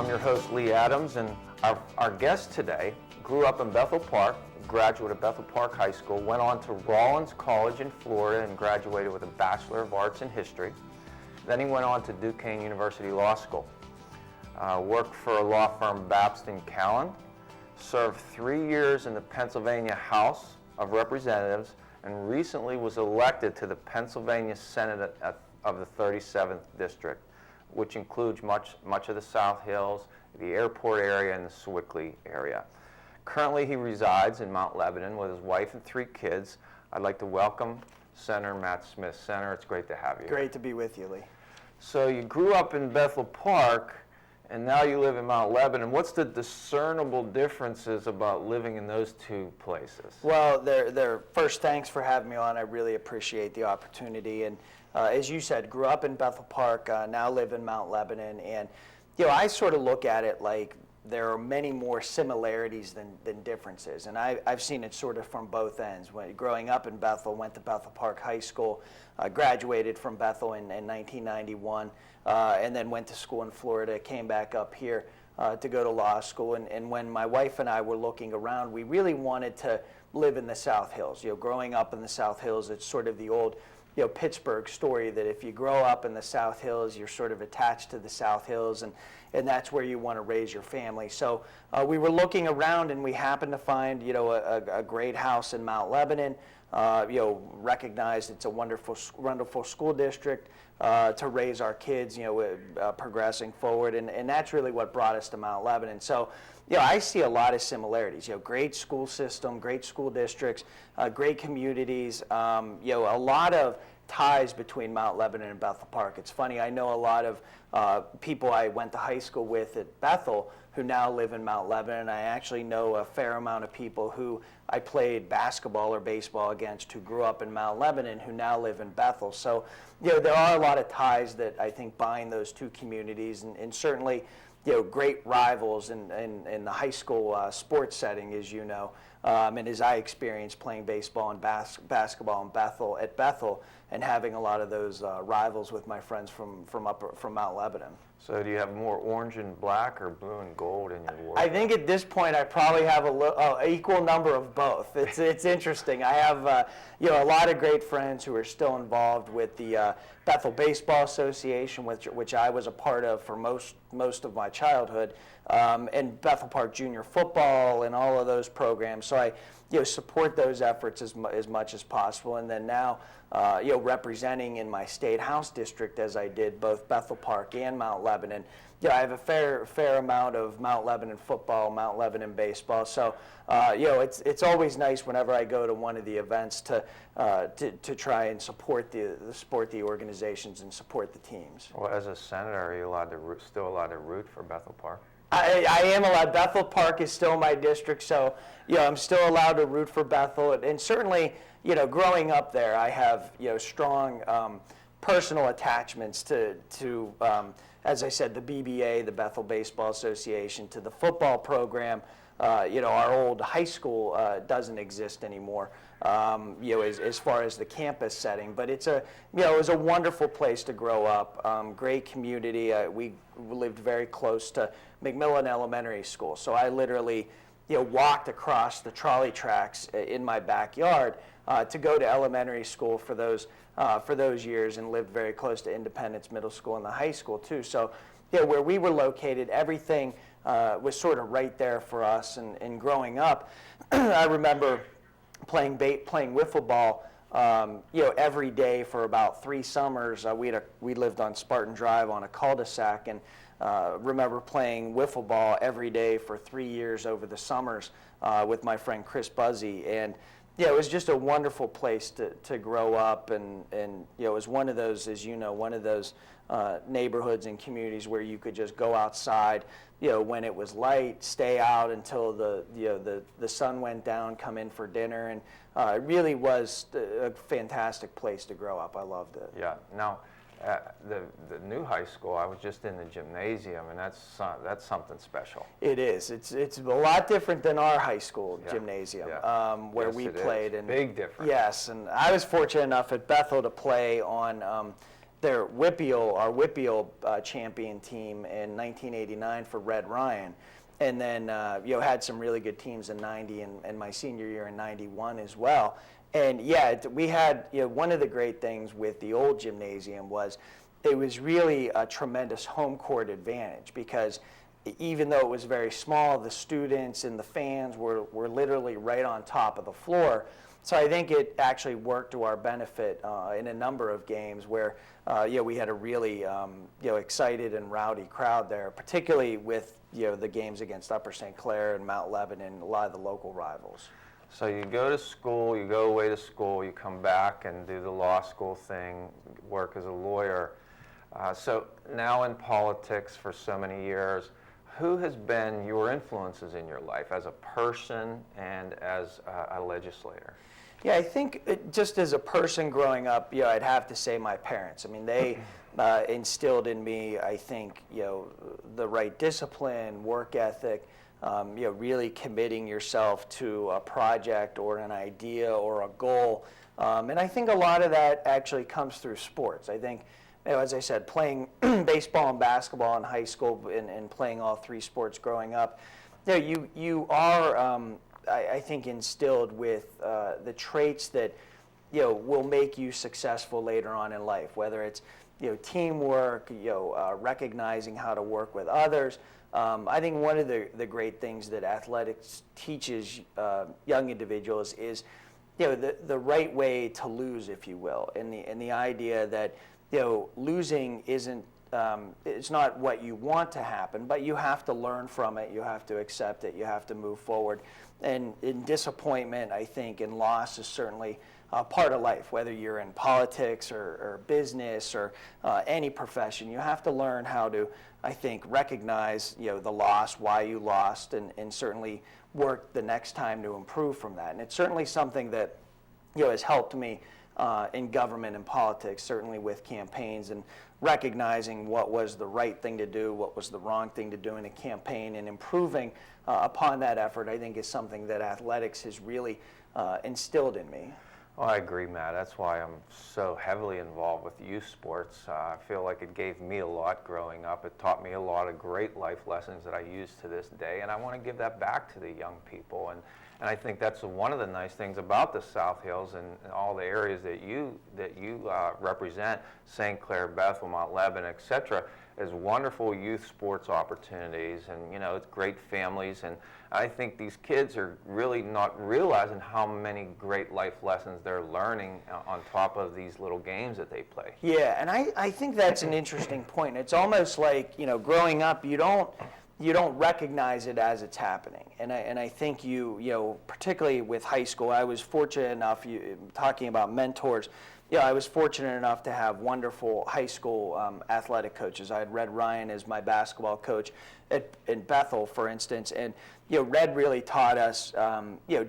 I'm your host, Lee Adams, and our guest today grew up in Bethel Park, graduate of Bethel Park High School, went on to Rollins College in Florida and graduated with a Bachelor of Arts in History. Then he went on to Duquesne University Law School. Worked for a law firm, Babston Cowan, served 3 years in the Pennsylvania House of Representatives, and recently was elected to the Pennsylvania Senate of the 37th District, which includes much of the South Hills, the airport area, and the Sewickley area. Currently, he resides in Mount Lebanon with his wife and 3 kids. I'd like to welcome Senator Matt Smith. Senator, it's great to have you. Great to be with you, Lee. So you grew up in Bethel Park, and now you live in Mount Lebanon. What's the discernible differences about living in those two places? Well, first, thanks for having me on. I really appreciate the opportunity. And as you said, grew up in Bethel Park, now live in Mount Lebanon. And, I sort of look at it like there are many more similarities than differences. And I've seen it sort of from both ends. Growing up in Bethel, went to Bethel Park High School, graduated from Bethel in 1991, and then went to school in Florida, came back up here to go to law school. And when my wife and I were looking around, we really wanted to live in the South Hills. Growing up in the South Hills, it's sort of the old Pittsburgh story that if you grow up in the South Hills, you're sort of attached to the South Hills, and that's where you want to raise your family. So we were looking around, and we happened to find, a great house in Mount Lebanon. Recognized it's a wonderful school district to raise our kids, progressing forward, and that's really what brought us to Mount Lebanon. So, I see a lot of similarities. Great school system, great school districts, great communities. A lot of ties between Mount Lebanon and Bethel Park. It's funny, I know a lot of people I went to high school with at Bethel who now live in Mount Lebanon. I actually know a fair amount of people who I played basketball or baseball against who grew up in Mount Lebanon who now live in Bethel. So, there are a lot of ties that I think bind those two communities, and certainly, great rivals in the high school sports setting, as you know, and as I experienced playing baseball and basketball at Bethel, and having a lot of those rivals with my friends from Mount Lebanon. So do you have more orange and black or blue and gold in your wardrobe? I think at this point I probably have an equal number of both. It's interesting. I have a lot of great friends who are still involved with the Bethel Baseball Association, which I was a part of for most of my childhood, and Bethel Park Junior Football and all of those programs. So I support those efforts as much as possible. And then now, representing in my state house district, as I did both Bethel Park and Mount Lebanon, I have a fair amount of Mount Lebanon football, Mount Lebanon baseball. So, it's always nice whenever I go to one of the events to try and support the organizations and support the teams. Well, as a senator, are you still allowed to root for Bethel Park? I am allowed. Bethel Park is still my district, so I'm still allowed to root for Bethel. And certainly, growing up there, I have strong personal attachments to as I said, the BBA, the Bethel Baseball Association, to the football program. Our old high school doesn't exist anymore. As far as the campus setting, but it was a wonderful place to grow up. Great community. We lived very close to McMillan Elementary School, so I literally, walked across the trolley tracks in my backyard to go to elementary school for those years, and lived very close to Independence Middle School and the high school too. So, where we were located, everything was sort of right there for us. And growing up, I remember playing wiffle ball, every day for about 3 summers. We lived on Spartan Drive on a cul-de-sac, and remember playing wiffle ball every day for 3 years over the summers with my friend Chris Buzzy. And it was just a wonderful place to grow up, and it was one of those, as you know, one of those neighborhoods and communities where you could just go outside, when it was light, stay out until the sun went down, come in for dinner, and it really was a fantastic place to grow up. I loved it. Yeah. Now, the new high school, I was just in the gymnasium, and that's something special. It is. It's a lot different than our high school gymnasium, where we played. And big difference. Yes, and I was fortunate enough at Bethel to play on our Whippeal champion team in 1989 for Red Ryan. And then, had some really good teams in 90 and my senior year in 91 as well. And we had, one of the great things with the old gymnasium was it was really a tremendous home court advantage, because even though it was very small, the students and the fans were literally right on top of the floor. So I think it actually worked to our benefit in a number of games where we had a really excited and rowdy crowd there, particularly with the games against Upper St. Clair and Mount Lebanon and a lot of the local rivals. So you go to school, you go away to school, you come back and do the law school thing, work as a lawyer. So now in politics for so many years, who has been your influences in your life as a person and as a legislator? Yeah, I think just as a person growing up, I'd have to say my parents. I mean, they instilled in me, I think, the right discipline, work ethic, really committing yourself to a project or an idea or a goal. And I think a lot of that actually comes through sports. I think, as I said, playing baseball and basketball in high school and playing all three sports growing up, you are, I think, instilled with the traits that will make you successful later on in life, whether it's teamwork, recognizing how to work with others. I think one of the great things that athletics teaches young individuals is the right way to lose, if you will, and the idea that losing isn't it's not what you want to happen, but you have to learn from it, you have to accept it, you have to move forward. And in disappointment, I think, and loss is certainly part of life, whether you're in politics or business or any profession. You have to learn how to, I think, recognize the loss, why you lost, and certainly work the next time to improve from that. And it's certainly something that has helped me in government and politics, certainly with campaigns and recognizing what was the right thing to do, what was the wrong thing to do in a campaign, and improving upon that effort, I think, is something that athletics has really instilled in me. Well, I agree, Matt. That's why I'm so heavily involved with youth sports. I feel like it gave me a lot growing up. It taught me a lot of great life lessons that I use to this day, and I want to give that back to the young people. And I think that's one of the nice things about the South Hills and all the areas that you represent, St. Clair, Bethel, Mount Lebanon, et cetera, is wonderful youth sports opportunities, and it's great families. And I think these kids are really not realizing how many great life lessons they're learning on top of these little games that they play. Yeah, and I think that's an interesting point. It's almost like, growing up, you don't recognize it as it's happening. And I think particularly with high school, I was fortunate enough, talking about mentors, I was fortunate enough to have wonderful high school athletic coaches. I had Red Ryan as my basketball coach in Bethel, for instance. And, Red really taught us,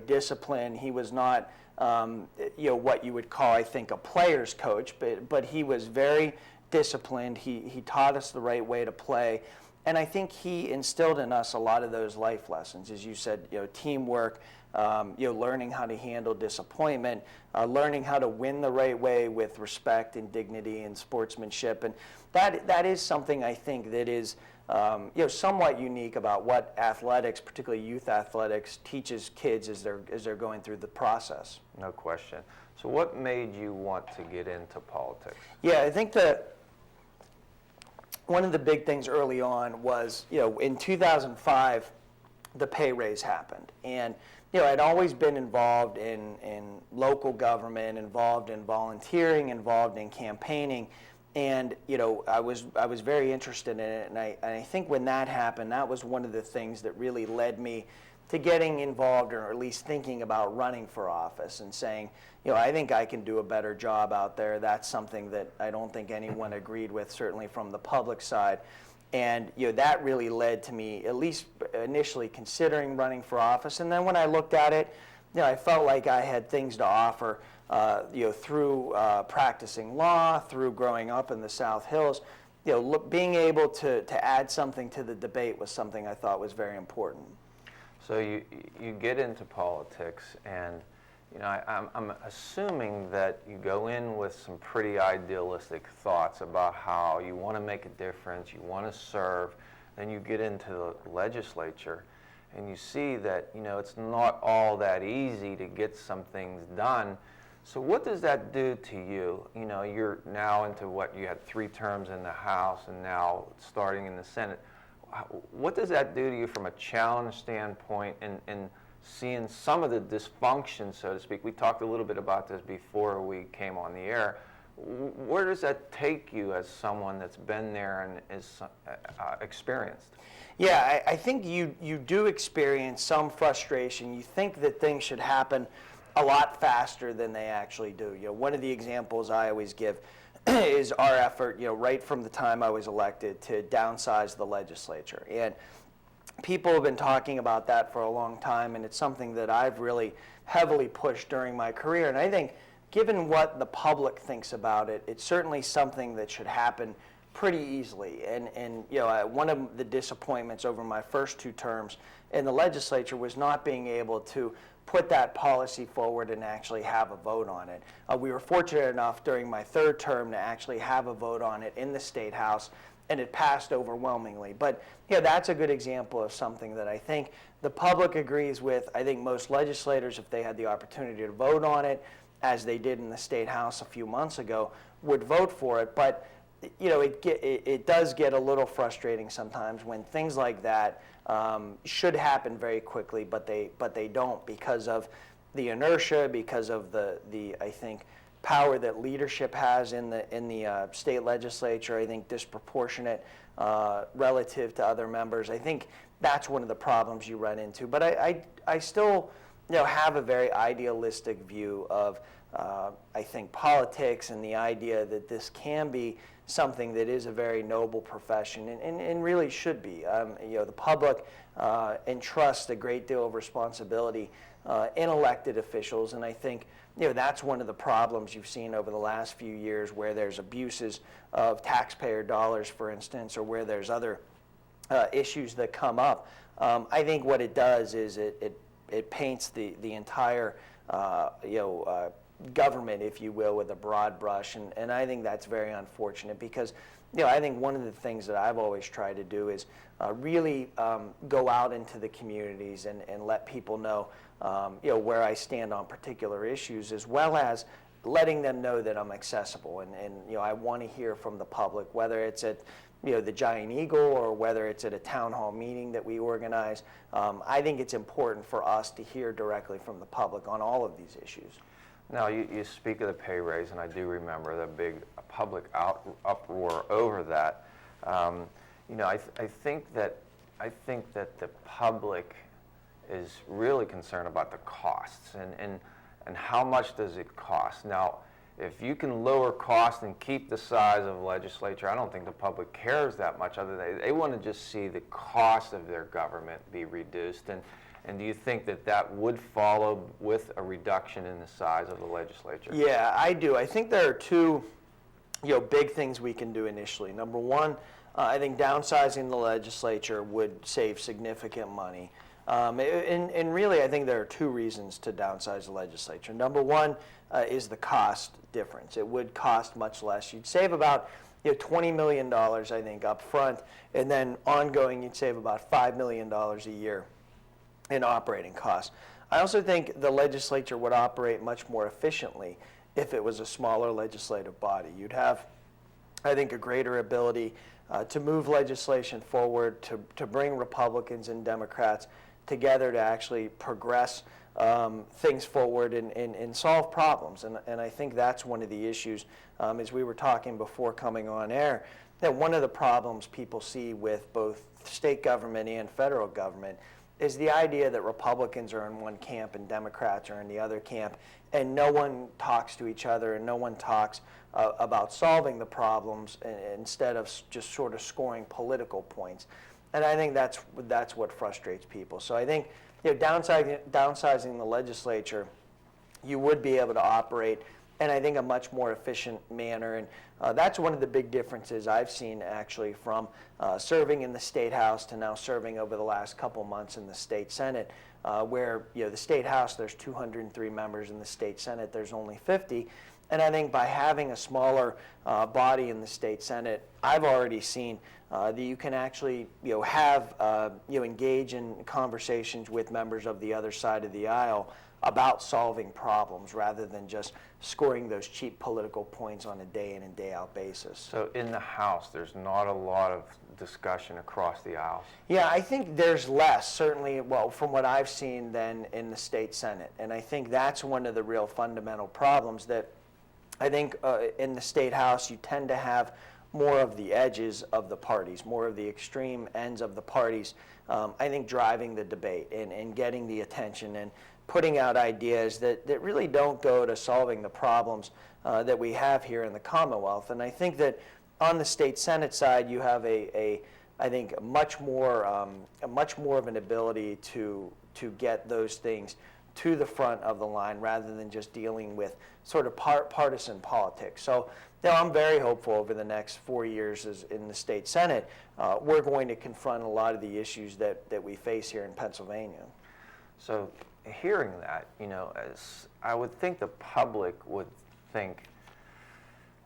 discipline. He was not, what you would call, I think, a player's coach, but he was very disciplined. He taught us the right way to play. And I think he instilled in us a lot of those life lessons, as you said, teamwork, learning how to handle disappointment, learning how to win the right way with respect and dignity and sportsmanship. And that is something I think that is somewhat unique about what athletics, particularly youth athletics, teaches kids as they're going through the process. No question. So what made you want to get into politics? Yeah, I think that one of the big things early on was, in 2005, the pay raise happened. And, I'd always been involved in local government, involved in volunteering, involved in campaigning. And, I was very interested in it. And I think when that happened, that was one of the things that really led me to getting involved, or at least thinking about running for office and saying, I think I can do a better job out there. That's something that I don't think anyone agreed with, certainly from the public side. And that really led to me, at least initially, considering running for office. And then when I looked at it, I felt like I had things to offer, through practicing law, through growing up in the South Hills. Being able to add something to the debate was something I thought was very important. So you get into politics, and I'm assuming that you go in with some pretty idealistic thoughts about how you want to make a difference, you want to serve, then you get into the legislature and you see that, it's not all that easy to get some things done. So what does that do to you? You're now into what, you had 3 terms in the House and now starting in the Senate. What does that do to you from a challenge standpoint and seeing some of the dysfunction, so to speak? We talked a little bit about this before we came on the air. Where does that take you as someone that's been there and is experienced? Yeah, I think you do experience some frustration. You think that things should happen a lot faster than they actually do. One of the examples I always give is our effort, right from the time I was elected, to downsize the legislature. And people have been talking about that for a long time, and it's something that I've really heavily pushed during my career. And I think, given what the public thinks about it, it's certainly something that should happen pretty easily. And one of the disappointments over my first 2 terms in the legislature was not being able to put that policy forward and actually have a vote on it. We were fortunate enough during my 3rd term to actually have a vote on it in the State House, and it passed overwhelmingly. But that's a good example of something that I think the public agrees with. I think most legislators, if they had the opportunity to vote on it, as they did in the State House a few months ago, would vote for it. But it does get a little frustrating sometimes when things like that should happen very quickly, but they don't, because of the inertia, because of the I think power that leadership has in the state legislature. I think disproportionate relative to other members. I think that's one of the problems you run into. But I still have a very idealistic view of I think politics, and the idea that this can be something that is a very noble profession and really should be. The public entrusts a great deal of responsibility in elected officials, and I think that's one of the problems you've seen over the last few years, where there's abuses of taxpayer dollars, for instance, or where there's other issues that come up. I think what it does is it paints the entire government, if you will, with a broad brush, and I think that's very unfortunate, because I think one of the things that I've always tried to do is really go out into the communities and let people know where I stand on particular issues, as well as letting them know that I'm accessible, and I want to hear from the public, whether it's at the Giant Eagle or whether it's at a town hall meeting that we organize. I think it's important for us to hear directly from the public on all of these issues. Now, you speak of the pay raise, and I do remember the big public uproar over that. I think that the public is really concerned about the costs and how much does it cost. Now, if you can lower costs and keep the size of the legislature, I don't think the public cares that much. Other than they want to just see the cost of their government be reduced. And do you think that would follow with a reduction in the size of the legislature? Yeah, I do. I think there are 2 big things we can do initially. Number one, I think downsizing the legislature would save significant money. And really, I think there are 2 reasons to downsize the legislature. Number one is the cost difference. It would cost much less. You'd save about $20 million, I think, up front, and then ongoing you'd save about $5 million a year in operating costs. I also think the legislature would operate much more efficiently if it was a smaller legislative body. You'd have, I think, a greater ability to move legislation forward, to bring Republicans and Democrats together to actually progress things forward and solve problems. And I think that's one of the issues, as we were talking before coming on air, that one of the problems people see with both state government and federal government is the idea that Republicans are in one camp and Democrats are in the other camp, and no one talks to each other and no one talks about solving the problems instead of just sort of scoring political points. And I think that's what frustrates people. So I think downsizing the legislature, you would be able to operate and I think a much more efficient manner. And that's one of the big differences I've seen actually from serving in the State House to now serving over the last couple months in the State Senate, where the State House, there's 203 members, in the State Senate there's only 50. And I think by having a smaller body in the State Senate, I've already seen that you can actually have engage in conversations with members of the other side of the aisle about solving problems rather than just scoring those cheap political points on a day in and day out basis. So in the House, there's not a lot of discussion across the aisles? Yeah, I think there's less, certainly, well, from what I've seen, than in the State Senate. And I think that's one of the real fundamental problems, that I think in the State House you tend to have more of the edges of the parties, more of the extreme ends of the parties, I think, driving the debate and getting the attention and putting out ideas that really don't go to solving the problems that we have here in the Commonwealth. And I think that on the State Senate side, you have I think much more of an ability to get those things to the front of the line rather than just dealing with sort of partisan politics. So I'm very hopeful over the next 4 years in the State Senate, we're going to confront a lot of the issues that we face here in Pennsylvania. So hearing that, as I would think the public would think,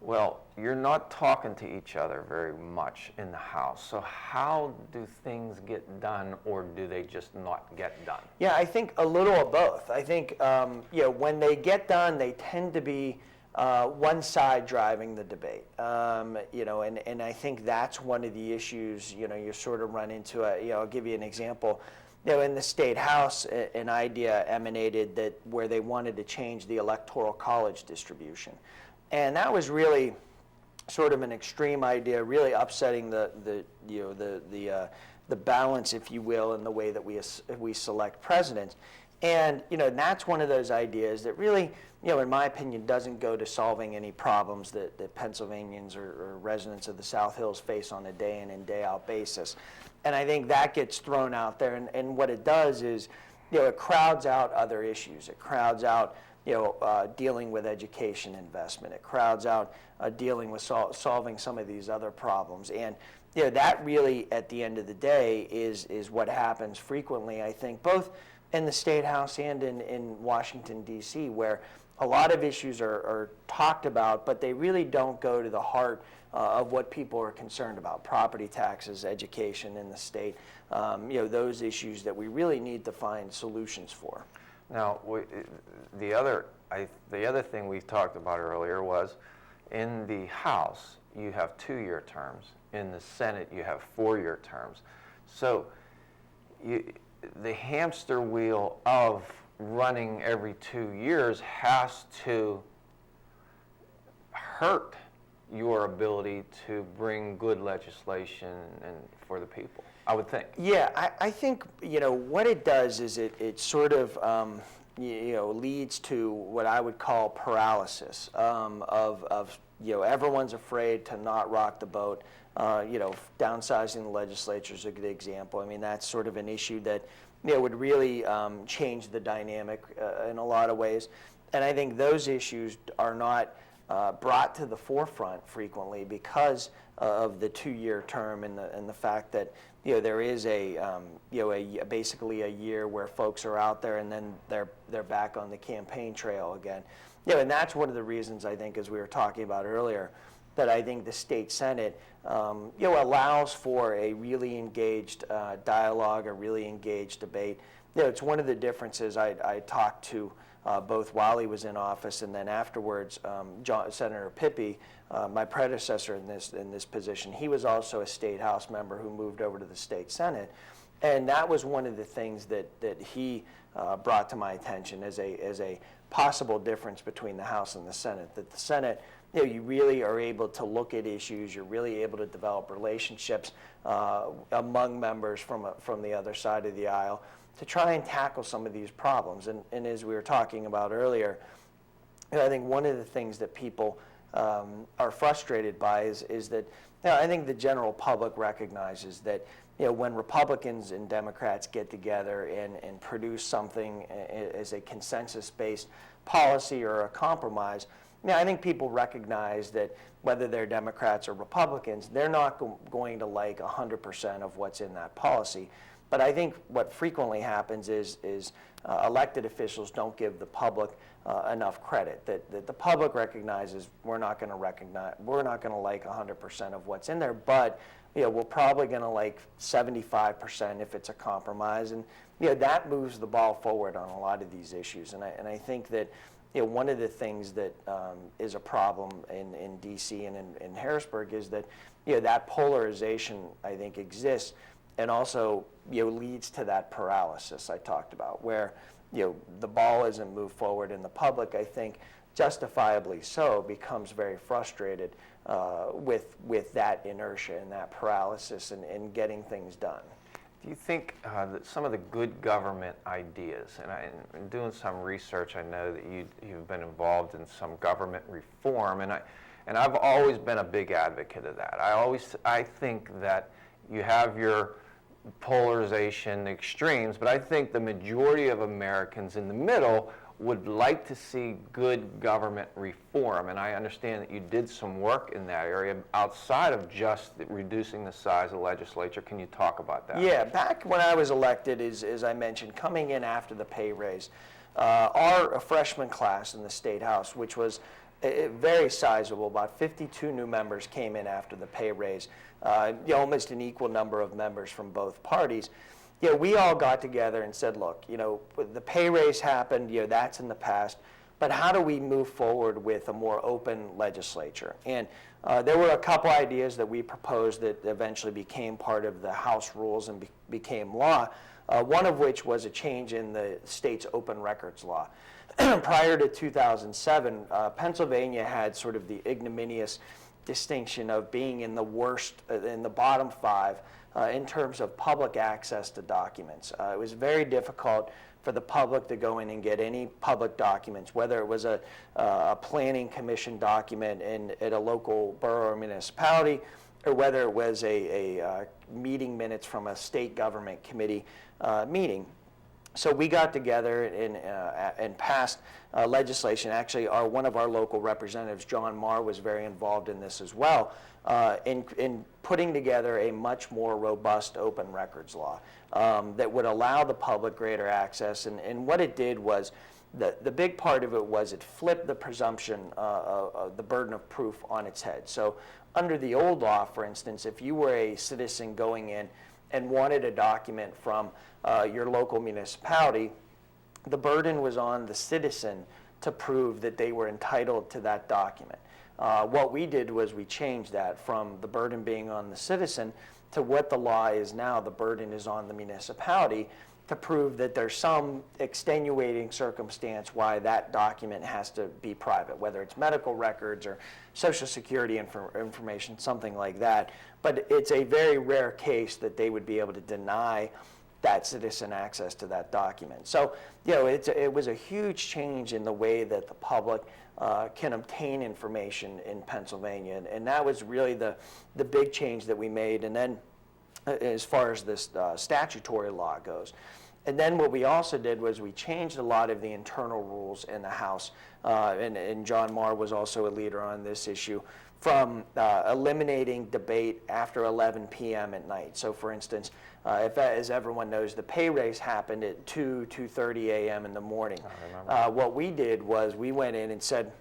well, you're not talking to each other very much in the House. So how do things get done, or do they just not get done? Yeah, I think a little of both. I think when they get done, they tend to be one side driving the debate. And I think that's one of the issues. You sort of run into I'll give you an example. In the State House, an idea emanated that where they wanted to change the Electoral College distribution. And that was really sort of an extreme idea, really upsetting the balance, if you will, in the way that we select presidents. And that's one of those ideas that really, in my opinion, doesn't go to solving any problems that Pennsylvanians or residents of the South Hills face on a day in and day out basis. And I think that gets thrown out there, and what it does is, it crowds out other issues. It crowds out dealing with education investment. It crowds out dealing with solving some of these other problems. And that really, at the end of the day, is what happens frequently, I think, both in the State House and in Washington, D.C., where a lot of issues are talked about, but they really don't go to the heart of what people are concerned about: property taxes, education in the state, those issues that we really need to find solutions for. Now, the other thing we talked about earlier was, in the House, you have 2-year terms. In the Senate, you have 4-year terms. So the hamster wheel of running every 2 years has to hurt your ability to bring good legislation and for the people, I would think. Yeah, I think what it does is it sort of leads to what I would call paralysis of everyone's afraid to not rock the boat. Downsizing the legislature is a good example. I mean, that's sort of an issue that would really change the dynamic in a lot of ways. And I think those issues are not brought to the forefront frequently because of the 2-year term and the fact that there is basically a year where folks are out there and then they're back on the campaign trail again. And that's one of the reasons, I think, as we were talking about earlier, that I think the State Senate allows for a really engaged dialogue, a really engaged debate. It's one of the differences. I talked to both while he was in office and then afterwards, Senator Pippy, my predecessor in this position. He was also a State House member who moved over to the State Senate, and that was one of the things that he brought to my attention as a possible difference between the House and the Senate. That the Senate, you really are able to look at issues. You're really able to develop relationships among members from the other side of the aisle to try and tackle some of these problems. And as we were talking about earlier, I think one of the things that people are frustrated by is that I think the general public recognizes that when Republicans and Democrats get together and produce something as a consensus-based policy or a compromise, yeah, I think people recognize that whether they're Democrats or Republicans, they're not going to like 100% of what's in that policy. But I think what frequently happens is elected officials don't give the public enough credit. That the public recognizes we're not going to like 100% of what's in there, but we're probably going to like 75% if it's a compromise, and that moves the ball forward on a lot of these issues. And I think that one of the things that is a problem in D.C. and in Harrisburg is that that polarization, I think, exists, and also leads to that paralysis I talked about, where the ball isn't moved forward, and the public, I think, justifiably so, becomes very frustrated with that inertia and that paralysis and getting things done. Do you think that some of the good government ideas, and in doing some research, I know that you've been involved in some government reform, and I've always been a big advocate of that. I think that you have your polarization extremes, but I think the majority of Americans in the middle would like to see good government reform, and I understand that you did some work in that area outside of just reducing the size of the legislature. Can you talk about that? Yeah, back when I was elected, as I mentioned, coming in after the pay raise, our freshman class in the State House, which was very sizable, about 52 new members came in after the pay raise, almost an equal number of members from both parties. We all got together and said, look, the pay raise happened, that's in the past, but how do we move forward with a more open legislature? And there were a couple ideas that we proposed that eventually became part of the House rules and became law, one of which was a change in the state's open records law. Prior to 2007, Pennsylvania had sort of the ignominious distinction of being in the bottom five in terms of public access to documents. It was very difficult for the public to go in and get any public documents, whether it was a planning commission document at a local borough or municipality, or whether it was a meeting minutes from a state government committee meeting. So we got together and passed legislation. Actually, one of our local representatives, John Marr, was very involved in this as well, in putting together a much more robust open records law that would allow the public greater access. And what it did was, the big part of it was it flipped the presumption of the burden of proof on its head. So under the old law, for instance, if you were a citizen going in and wanted a document from your local municipality, the burden was on the citizen to prove that they were entitled to that document. What we did was we changed that from the burden being on the citizen to what the law is now. The burden is on the municipality to prove that there's some extenuating circumstance why that document has to be private, whether it's medical records or Social Security information, something like that. But it's a very rare case that they would be able to deny that citizen access to that document. So, it was a huge change in the way that the public can obtain information in Pennsylvania, and that was really the big change that we made. And then, as far as this statutory law goes, and then what we also did was we changed a lot of the internal rules in the House, and John Marr was also a leader on this issue, from eliminating debate after 11 p.m. at night. So for instance, as everyone knows, the pay raise happened at 2:30 a.m. in the morning. What we did was we went in and said,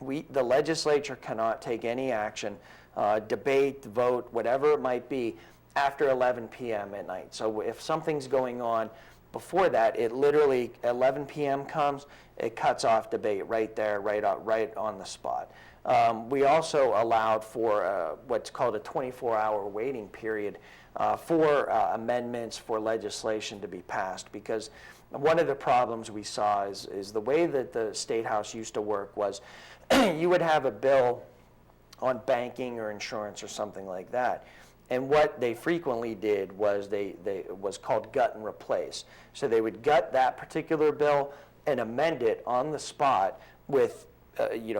the legislature cannot take any action, debate, vote, whatever it might be, after 11 p.m. at night. So if something's going on before that, it literally, 11 p.m. comes, it cuts off debate right there, right on the spot. We also allowed for what's called a 24-hour waiting period for amendments for legislation to be passed, because one of the problems we saw is the way that the State House used to work was you would have a bill on banking or insurance or something like that. And what they frequently did was it was called gut and replace. So they would gut that particular bill and amend it on the spot with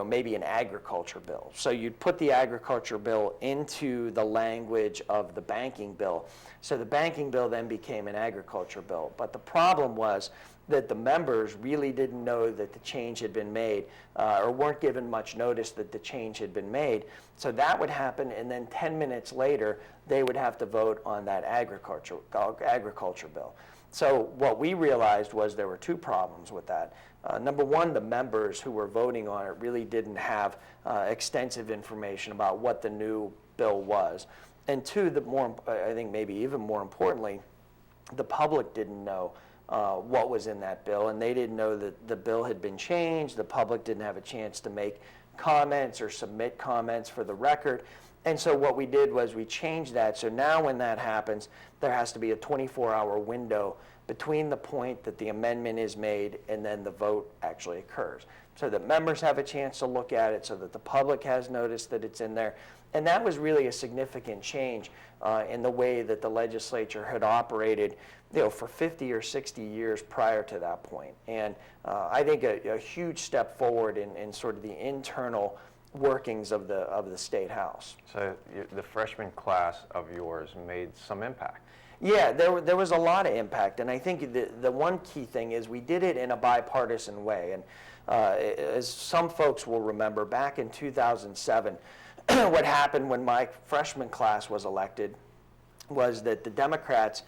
maybe an agriculture bill. So you'd put the agriculture bill into the language of the banking bill. So the banking bill then became an agriculture bill. But the problem was that the members really didn't know that the change had been made, or weren't given much notice that the change had been made. So that would happen, and then 10 minutes later, they would have to vote on that agriculture bill. So what we realized was there were two problems with that. Number one, the members who were voting on it really didn't have extensive information about what the new bill was. And two, I think maybe even more importantly, the public didn't know what was in that bill, and they didn't know that the bill had been changed. The public didn't have a chance to make comments or submit comments for the record. And so what we did was we changed that. So now when that happens, there has to be a 24-hour window between the point that the amendment is made and then the vote actually occurs, so that members have a chance to look at it, so that the public has noticed that it's in there. And that was really a significant change in the way that the legislature had operated, for 50 or 60 years prior to that point. And I think a huge step forward in sort of the internal workings of the State House. So the freshman class of yours made some impact. Yeah, there was a lot of impact, and I think the one key thing is we did it in a bipartisan way. And as some folks will remember, back in 2007, what happened when my freshman class was elected was that the Democrats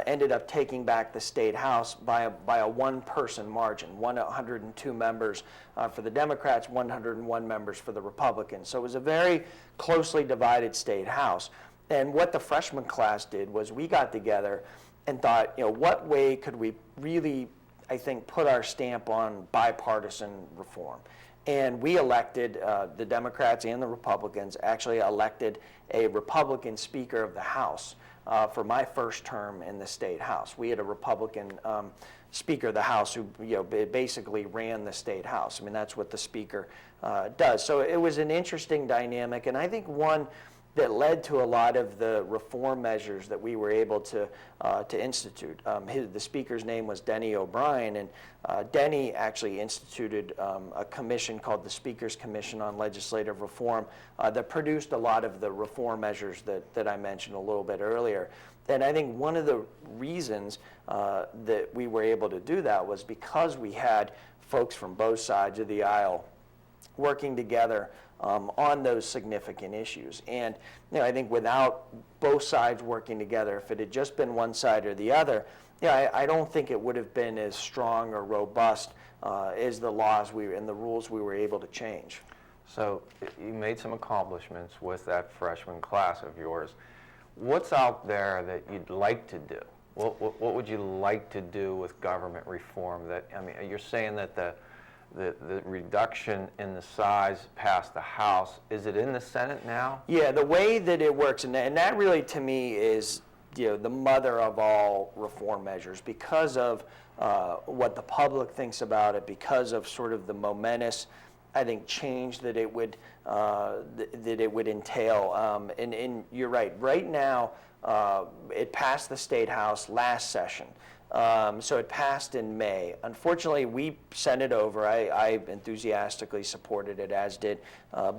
ended up taking back the State House by a one-person margin, 102 members for the Democrats, 101 members for the Republicans. So it was a very closely divided State House. And what the freshman class did was we got together and thought, what way could we really, I think, put our stamp on bipartisan reform? And we elected, the Democrats and the Republicans actually elected a Republican Speaker of the House for my first term in the State House. We had a Republican Speaker of the House who basically ran the State House. I mean, that's what the Speaker does. So it was an interesting dynamic, and I think one that led to a lot of the reform measures that we were able to institute. The Speaker's name was Denny O'Brien, and Denny actually instituted a commission called the Speaker's Commission on Legislative Reform that produced a lot of the reform measures that I mentioned a little bit earlier. And I think one of the reasons that we were able to do that was because we had folks from both sides of the aisle working together on those significant issues. And I think without both sides working together, if it had just been one side or the other, I don't think it would have been as strong or robust as the laws and the rules we were able to change. So you made some accomplishments with that freshman class of yours. What's out there that you'd like to do? What would you like to do with government reform? You're saying that the reduction in the size passed the House. Is it in the Senate now? Yeah, the way that it works, and that really to me is the mother of all reform measures, because of what the public thinks about it, because of sort of the momentous, I think, change that it would entail. And you're right. Right now, it passed the State House last session. So it passed in May. Unfortunately, we sent it over. I enthusiastically supported it, as did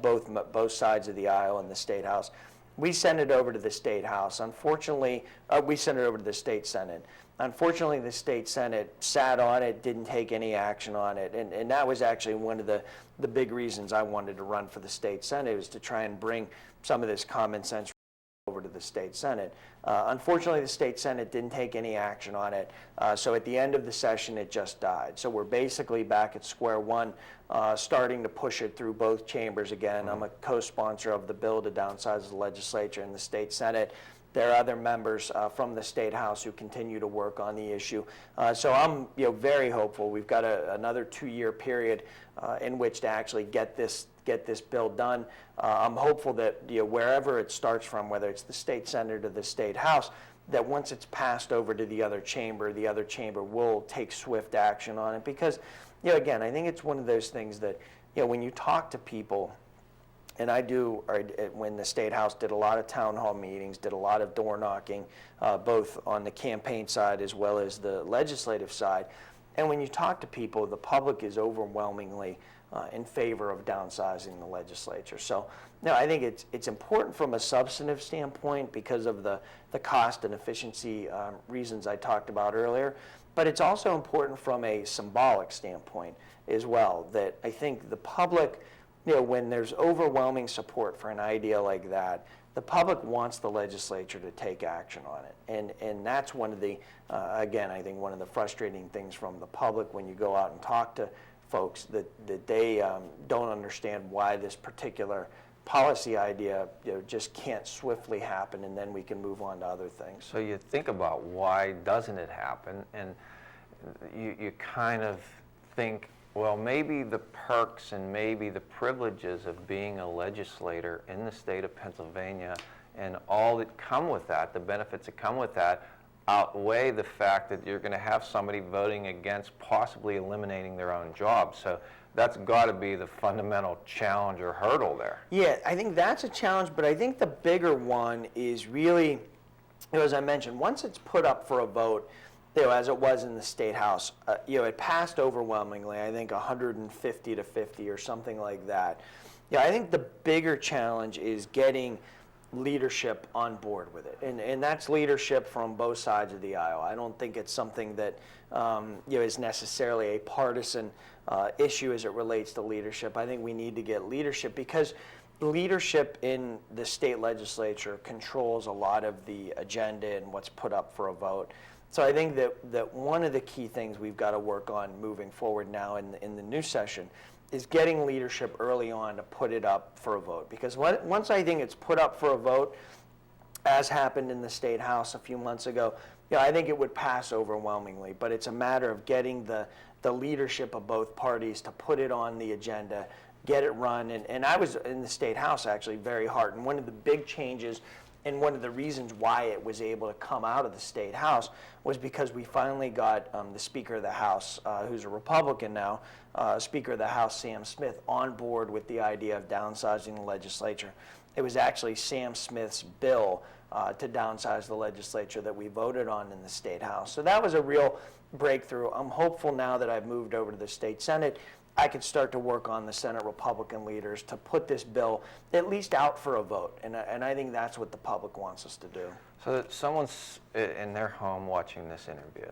both sides of the aisle in the State House. We sent it over to the State House. Unfortunately, we sent it over to the State Senate. Unfortunately, the State Senate sat on it, didn't take any action on it, and that was actually one of the big reasons I wanted to run for the State Senate, was to try and bring some of this common sense over to the State Senate. Unfortunately, the State Senate didn't take any action on it, so at the end of the session, it just died. So we're basically back at square one, starting to push it through both chambers again. I'm a co-sponsor of the bill to downsize the legislature and the State Senate. There are other members from the State House who continue to work on the issue. So I'm very hopeful. We've got another 2-year period in which to actually get this bill done. I'm hopeful that wherever it starts from, whether it's the State Senate or the State House, that once it's passed over to the other chamber will take swift action on it. Because, again, I think it's one of those things that, when you talk to people, and I do, when the State House did a lot of town hall meetings, did a lot of door knocking, both on the campaign side as well as the legislative side. And when you talk to people, the public is overwhelmingly in favor of downsizing the legislature. So, no, I think it's important from a substantive standpoint because of the cost and efficiency reasons I talked about earlier, but it's also important from a symbolic standpoint as well, that I think the public, when there's overwhelming support for an idea like that, the public wants the legislature to take action on it. And that's one of the, again, I think one of the frustrating things from the public when you go out and talk to folks, that they don't understand why this particular policy idea just can't swiftly happen, and then we can move on to other things. So you think about why doesn't it happen, and you kind of think, well, maybe the perks and maybe the privileges of being a legislator in the state of Pennsylvania and all that come with that, the benefits that come with that, outweigh the fact that you're going to have somebody voting against possibly eliminating their own job. So that's got to be the fundamental challenge or hurdle there. Yeah, I think that's a challenge, but I think the bigger one is really, as I mentioned, once it's put up for a vote, as it was in the State House, it passed overwhelmingly, I think 150 to 50 or something like that. Yeah, I think the bigger challenge is getting leadership on board with it, and that's leadership from both sides of the aisle. I don't think it's something that is necessarily a partisan issue as it relates to leadership. I think we need to get leadership because leadership in the state legislature controls a lot of the agenda and what's put up for a vote. So I think that one of the key things we've got to work on moving forward now in the new session is getting leadership early on to put it up for a vote. Because once I think it's put up for a vote, as happened in the State House a few months ago, I think it would pass overwhelmingly. But it's a matter of getting the leadership of both parties to put it on the agenda, get it run. And I was in the State House actually very hard. And one of the big changes and one of the reasons why it was able to come out of the State House was because we finally got the Speaker of the House, who's a Republican now, Speaker of the House, Sam Smith, on board with the idea of downsizing the legislature. It was actually Sam Smith's bill to downsize the legislature that we voted on in the State House. So that was a real breakthrough. I'm hopeful now that I've moved over to the State Senate, I could start to work on the Senate Republican leaders to put this bill at least out for a vote. And I think that's what the public wants us to do. So that someone's in their home watching this interview,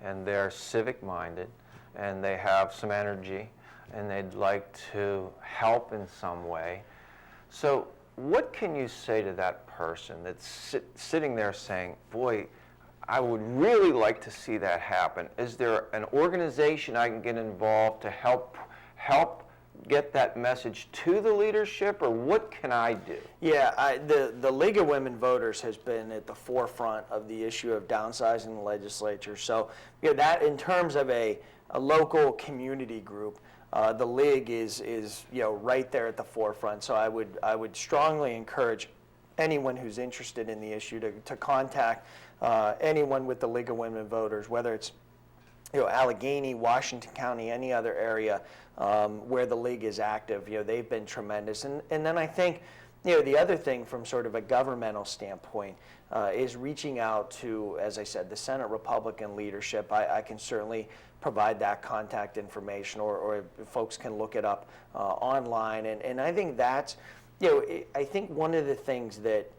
and they're civic-minded, and they have some energy, and they'd like to help in some way. So what can you say to that person that's sitting there saying, boy, I would really like to see that happen? Is there an organization I can get involved to help get that message to the leadership, or what can I do? Yeah, the League of Women Voters has been at the forefront of the issue of downsizing the legislature. So that in terms of a local community group, the League is right there at the forefront. So I would strongly encourage anyone who's interested in the issue to contact anyone with the League of Women Voters, whether it's Allegheny, Washington County, any other area where the League is active. They've been tremendous. And then I think the other thing from sort of a governmental standpoint is reaching out to, as I said, the Senate Republican leadership. I can certainly provide that contact information, or folks can look it up online. And I think that's, I think one of the things that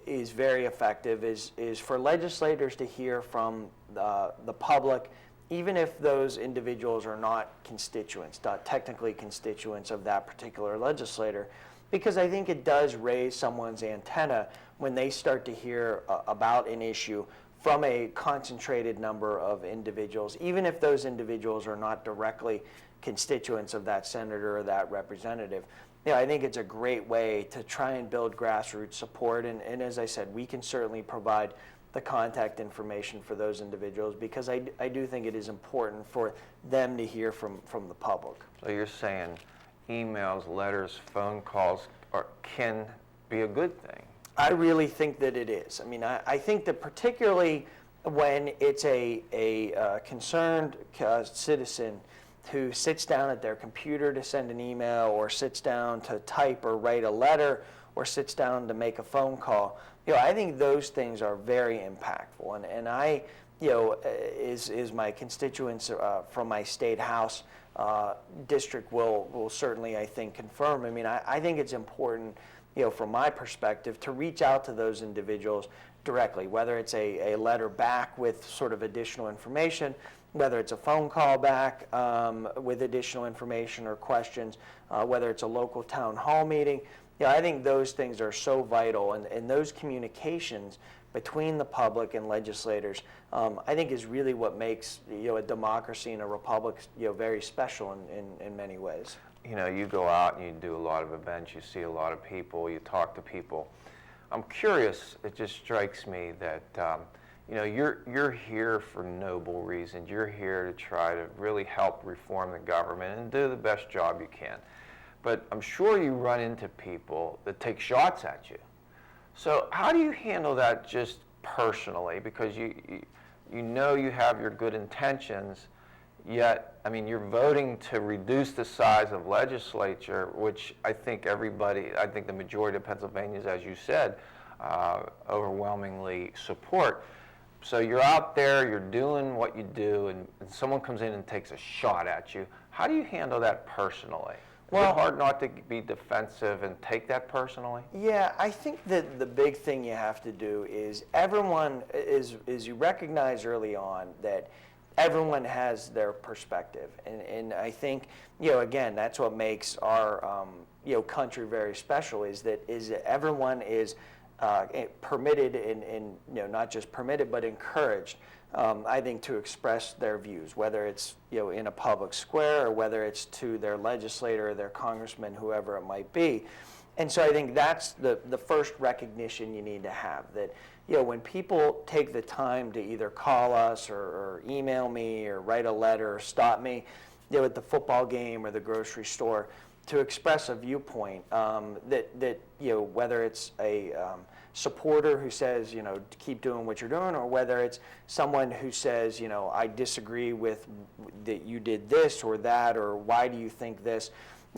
is very effective is for legislators to hear from the public, even if those individuals are not constituents, not technically constituents of that particular legislator, because I think it does raise someone's antenna when they start to hear about an issue from a concentrated number of individuals, even if those individuals are not directly constituents of that senator or that representative. I think it's a great way to try and build grassroots support, and as I said, we can certainly provide the contact information for those individuals, because I do think it is important for them to hear from the public. So you're saying emails, letters, phone calls can be a good thing? I really think that it is. I mean, I think that particularly when it's a concerned citizen who sits down at their computer to send an email, or sits down to type or write a letter, or sits down to make a phone call, I think those things are very impactful, and I, is my constituents from my state house district will certainly, I think, confirm. I mean, I think it's important, from my perspective, to reach out to those individuals directly, whether it's a letter back with sort of additional information, whether it's a phone call back with additional information or questions, whether it's a local town hall meeting. I think those things are so vital, and those communications between the public and legislators, I think, is really what makes a democracy and a republic very special in many ways. You go out and you do a lot of events, you see a lot of people, you talk to people. I'm curious, it just strikes me that you're here for noble reasons. You're here to try to really help reform the government and do the best job you can. But I'm sure you run into people that take shots at you. So how do you handle that just personally? Because you have your good intentions, yet, I mean, you're voting to reduce the size of legislature, which I think the majority of Pennsylvanians, as you said, overwhelmingly support. So you're out there, you're doing what you do, and someone comes in and takes a shot at you. How do you handle that personally? Is it hard not to be defensive and take that personally? Yeah, I think that the big thing you have to do is you recognize early on that everyone has their perspective. And I think, again, that's what makes our, country very special, is that everyone is permitted and not just permitted, but encouraged, I think, to express their views, whether it's in a public square or whether it's to their legislator or their congressman, whoever it might be. And so I think that's the first recognition you need to have, that when people take the time to either call us or email me or write a letter or stop me at the football game or the grocery store to express a viewpoint, that whether it's a supporter who says, keep doing what you're doing, or whether it's someone who says, I disagree with that you did this or that, or why do you think this?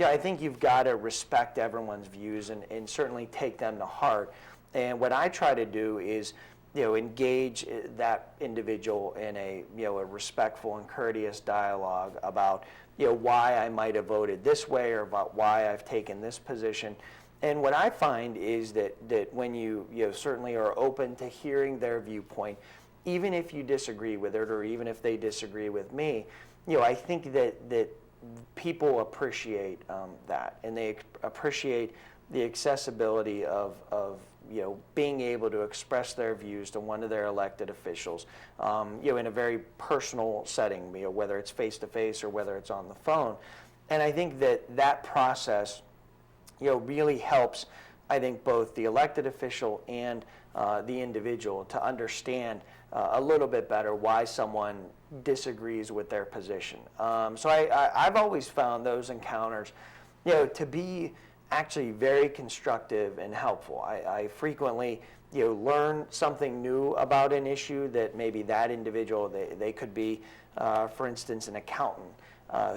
I think you've got to respect everyone's views and certainly take them to heart. And what I try to do is, engage that individual in a respectful and courteous dialogue about, why I might have voted this way or about why I've taken this position. And what I find is that when you certainly are open to hearing their viewpoint, even if you disagree with it or even if they disagree with me, I think that people appreciate that, and they appreciate the accessibility of being able to express their views to one of their elected officials, in a very personal setting, whether it's face-to-face or whether it's on the phone. And I think that process really helps, I think, both the elected official and the individual to understand a little bit better why someone disagrees with their position. So I've always found those encounters, to be actually very constructive and helpful. I frequently, learn something new about an issue that maybe that individual, they could be, for instance, an accountant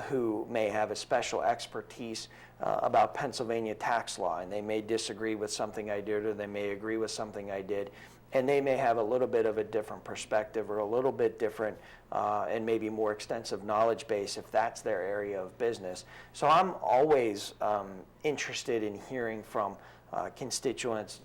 who may have a special expertise about Pennsylvania tax law, and they may disagree with something I did, or they may agree with something I did, and they may have a little bit of a different perspective or a little bit different and maybe more extensive knowledge base if that's their area of business. So I'm always interested in hearing from constituents,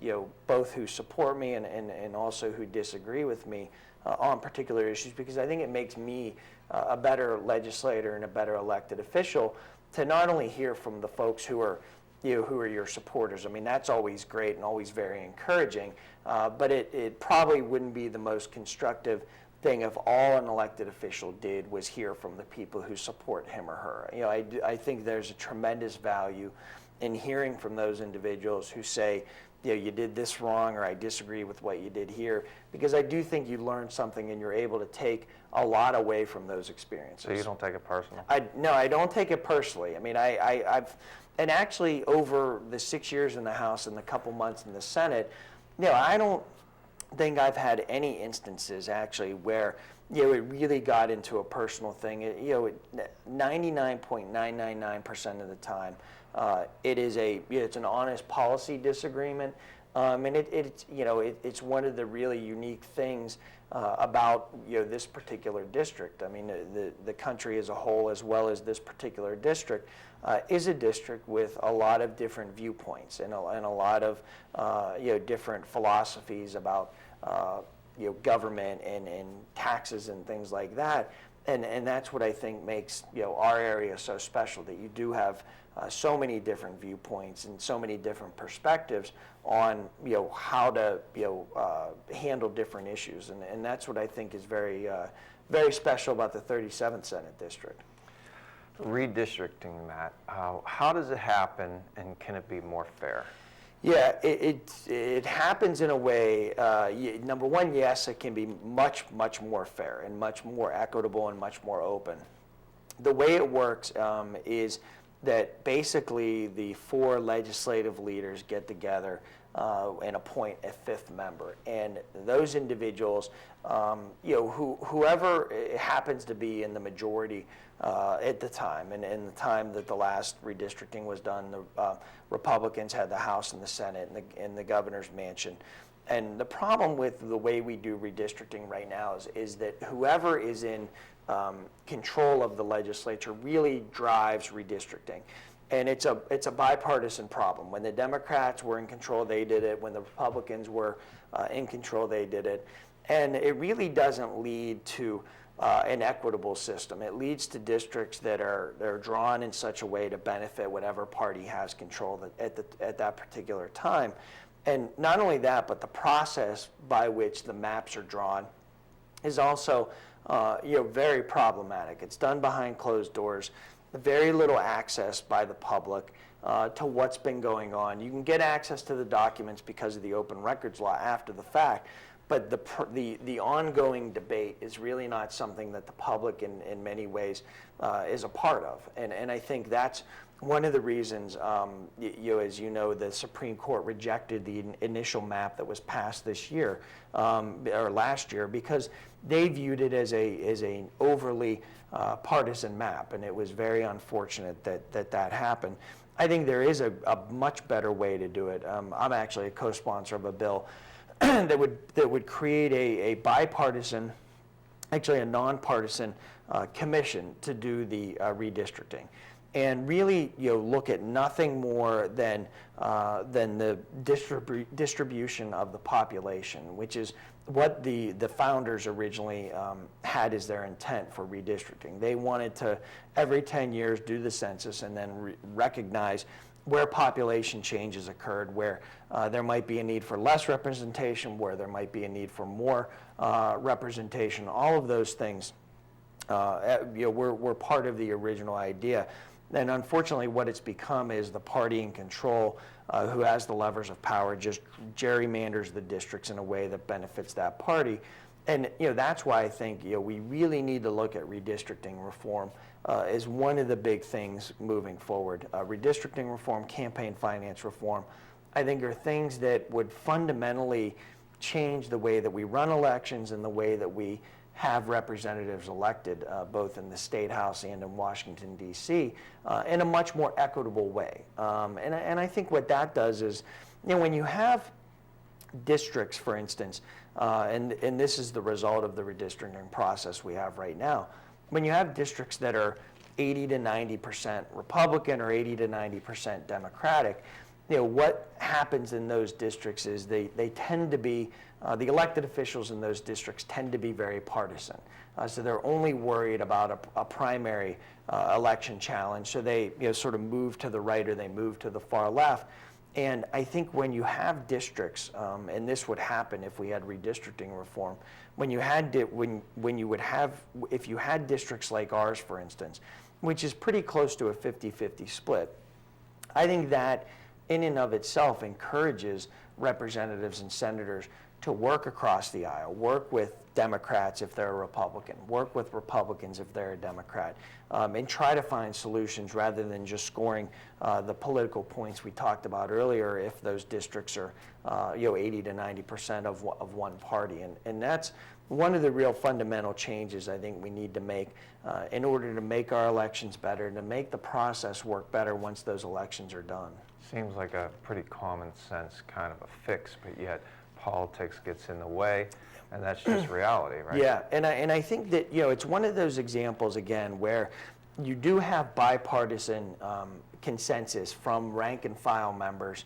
both who support me and also who disagree with me on particular issues, because I think it makes me a better legislator and a better elected official to not only hear from the folks who are your supporters. I mean, that's always great and always very encouraging, but it probably wouldn't be the most constructive thing if all an elected official did was hear from the people who support him or her. I think there's a tremendous value in hearing from those individuals who say, you did this wrong, or I disagree with what you did here, because I do think you learn something and you're able to take a lot away from those experiences. So you don't take it personal? No, I don't take it personally. I mean, and actually over the 6 years in the House and the couple months in the Senate, I don't think I've had any instances actually where it really got into a personal thing. 99.999% of the time, it's an honest policy disagreement And it's one of the really unique things about this particular district. I mean, the country as a whole, as well as this particular district, is a district with a lot of different viewpoints and a lot of different philosophies about government and taxes and things like that. And that's what I think makes our area so special, that you do have so many different viewpoints and so many different perspectives on how to handle different issues, and that's what I think is very very special about the 37th Senate District. Redistricting, Matt, how does it happen, and can it be more fair? Yeah, it happens in a way, number one, yes, it can be much more fair and much more equitable and much more open. The way it works is that basically the 4 legislative leaders get together and appoint a 5th member, and those individuals, whoever happens to be in the majority at the time, and in the time that the last redistricting was done, the Republicans had the House and the Senate and the governor's mansion. And the problem with the way we do redistricting right now is that whoever is in control of the legislature really drives redistricting. And it's a bipartisan problem. When the Democrats were in control, they did it. When the Republicans were in control, they did it. And it really doesn't lead to an equitable system. It leads to districts that are drawn in such a way to benefit whatever party has control at that particular time. And not only that, but the process by which the maps are drawn is also very problematic. It's done behind closed doors, very little access by the public to what's been going on. You can get access to the documents because of the open records law after the fact, but the ongoing debate is really not something that the public in many ways is a part of. And I think that's one of the reasons, as you know, the Supreme Court rejected the initial map that was passed this year, or last year, because they viewed it as an overly partisan map, and it was very unfortunate that happened. I think there is a much better way to do it. I'm actually a co-sponsor of a bill that would create a bipartisan, actually a nonpartisan commission to do the redistricting, and really look at nothing more than the distribution of the population, which is what the founders originally had as their intent for redistricting. They wanted to, every 10 years, do the census and then recognize where population changes occurred, where there might be a need for less representation, where there might be a need for more representation. All of those things were part of the original idea. And unfortunately, what it's become is the party in control who has the levers of power just gerrymanders the districts in a way that benefits that party. And that's why I think we really need to look at redistricting reform as one of the big things moving forward. Redistricting reform, campaign finance reform, I think are things that would fundamentally change the way that we run elections and the way that we have representatives elected, both in the State House and in Washington, D.C., in a much more equitable way. And I think what that does is, when you have districts, for instance, and this is the result of the redistricting process we have right now, when you have districts that are 80 to 90% Republican or 80 to 90% Democratic, what happens in those districts is they tend to be, the elected officials in those districts tend to be very partisan. So they're only worried about a primary election challenge. So they sort of move to the right or they move to the far left. And I think when you have districts, and this would happen if we had redistricting reform, when you had if you had districts like ours, for instance, which is pretty close to a 50-50 split, I think that in and of itself encourages representatives and senators to work across the aisle, work with Democrats if they're a Republican, work with Republicans if they're a Democrat, and try to find solutions rather than just scoring the political points we talked about earlier if those districts are 80 to 90% of one party. And that's one of the real fundamental changes I think we need to make in order to make our elections better, to make the process work better once those elections are done. Seems like a pretty common sense kind of a fix, but yet politics gets in the way, and that's just reality, right? Yeah, and I think that, it's one of those examples, again, where you do have bipartisan consensus from rank and file members